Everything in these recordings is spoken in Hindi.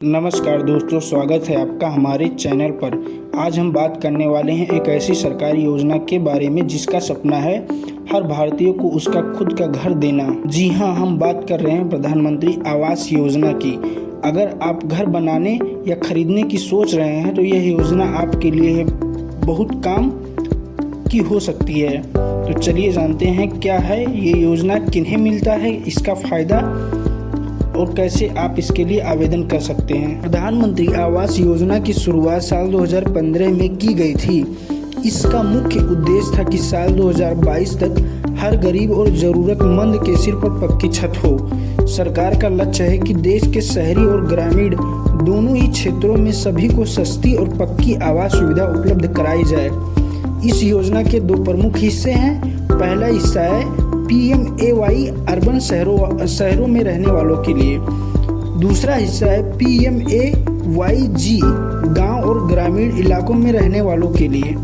नमस्कार दोस्तों, स्वागत है आपका हमारे चैनल पर। आज हम बात करने वाले हैं एक ऐसी सरकारी योजना के बारे में जिसका सपना है हर भारतीय को उसका खुद का घर देना। जी हाँ, हम बात कर रहे हैं प्रधानमंत्री आवास योजना की। अगर आप घर बनाने या खरीदने की सोच रहे हैं तो यह योजना आपके लिए बहुत काम की हो सकती है। तो चलिए जानते हैं क्या है ये योजना, किन्हें मिलता है इसका फ़ायदा और कैसे आप इसके लिए आवेदन कर सकते हैं। प्रधानमंत्री आवास योजना की शुरुआत साल 2015 में की गई थी। इसका मुख्य उद्देश्य था कि साल 2022 तक हर गरीब और ज़रूरतमंद के सिर पर पक्की छत हो। सरकार का लक्ष्य है कि देश के शहरी और ग्रामीण दोनों ही क्षेत्रों में सभी को सस्ती और पक्की आवास सुविधा उपलब्ध कराई जाए। इस योजना के दो प्रमुख हिस्से हैं। पहला हिस्सा है PMAY अर्बन शहरों में रहने वालों के लिए। दूसरा हिस्सा है PMAYG गांव और ग्रामीण इलाकों में रहने वालों के लिए।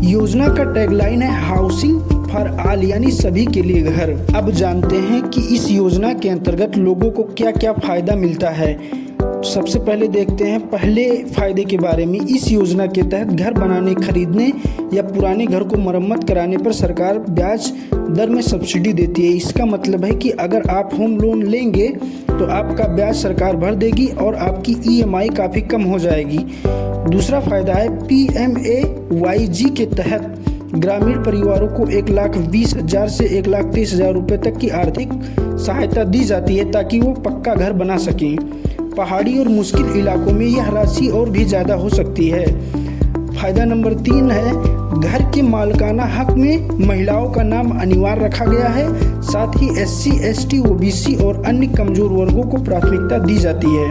योजना का टैगलाइन है हाउसिंग फॉर ऑल, यानी सभी के लिए घर। अब जानते हैं कि इस योजना के अंतर्गत लोगों को क्या क्या फायदा मिलता है। सबसे पहले देखते हैं पहले फायदे के बारे में। इस योजना के तहत घर बनाने, खरीदने या पुराने घर को मरम्मत कराने पर सरकार ब्याज दर में सब्सिडी देती है। इसका मतलब है कि अगर आप होम लोन लेंगे तो आपका ब्याज सरकार भर देगी और आपकी EMI काफ़ी कम हो जाएगी। दूसरा फायदा है PMAYG के तहत ग्रामीण परिवारों को 1,20,000 से 1,30,000 रुपये तक की आर्थिक सहायता दी जाती है ताकि वो पक्का घर बना सकें। पहाड़ी और मुश्किल इलाकों में यह राशि और भी ज़्यादा हो सकती है। फायदा नंबर 3 है घर के मालिकाना हक में महिलाओं का नाम अनिवार्य रखा गया है। साथ ही SC, ST, OBC और अन्य कमजोर वर्गों को प्राथमिकता दी जाती है।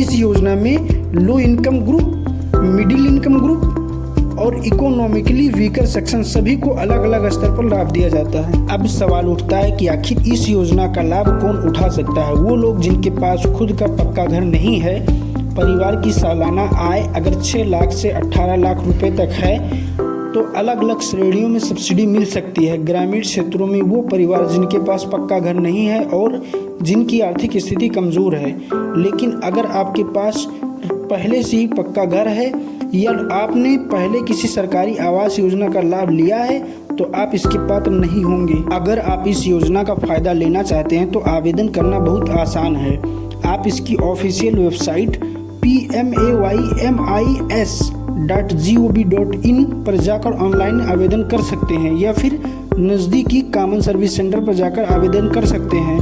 इस योजना में low income group, middle income group और इकोनॉमिकली वीकर सेक्शन सभी को अलग अलग स्तर पर लाभ दिया जाता है। अब सवाल उठता है कि आखिर इस योजना का लाभ कौन उठा सकता है। वो लोग जिनके पास खुद का पक्का घर नहीं है, परिवार की सालाना आय अगर 6 लाख से 18 लाख रुपए तक है तो अलग अलग श्रेणियों में सब्सिडी मिल सकती है। ग्रामीण क्षेत्रों में वो परिवार जिनके पास पक्का घर नहीं है और जिनकी आर्थिक स्थिति कमज़ोर है, लेकिन अगर आपके पास पहले से ही पक्का घर है या आपने पहले किसी सरकारी आवास योजना का लाभ लिया है तो आप इसके पात्र नहीं होंगे। अगर आप इस योजना का फ़ायदा लेना चाहते हैं तो आवेदन करना बहुत आसान है। आप इसकी ऑफिशियल वेबसाइट PMAYMIS.gov.in पर जाकर ऑनलाइन आवेदन कर सकते हैं या फिर नज़दीकी कॉमन सर्विस सेंटर पर जाकर आवेदन कर सकते हैं।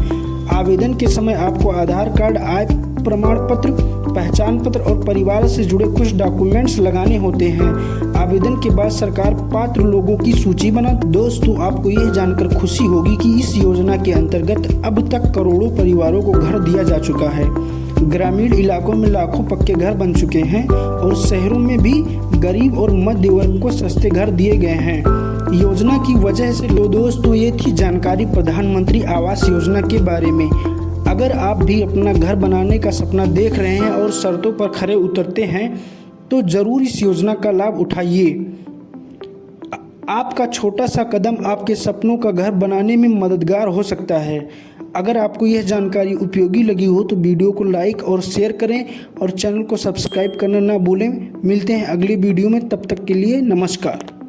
आवेदन के समय आपको आधार कार्ड, आय प्रमाण पत्र, पहचान पत्र और परिवार से जुड़े कुछ डॉक्यूमेंट्स लगाने होते हैं। आवेदन के बाद सरकार पात्र लोगों की सूची बना। दोस्तों, आपको यह जानकर खुशी होगी कि इस योजना के अंतर्गत अब तक करोड़ों परिवारों को घर दिया जा चुका है। ग्रामीण इलाकों में लाखों पक्के घर बन चुके हैं और शहरों में भी गरीब और मध्य वर्ग को सस्ते घर दिए गए हैं योजना की वजह से। दोस्तों, ये थी जानकारी प्रधानमंत्री आवास योजना के बारे में। अगर आप भी अपना घर बनाने का सपना देख रहे हैं और शर्तों पर खरे उतरते हैं तो ज़रूर इस योजना का लाभ उठाइए। आपका छोटा सा कदम आपके सपनों का घर बनाने में मददगार हो सकता है। अगर आपको यह जानकारी उपयोगी लगी हो तो वीडियो को लाइक और शेयर करें और चैनल को सब्सक्राइब करना ना भूलें। मिलते हैं अगली वीडियो में, तब तक के लिए नमस्कार।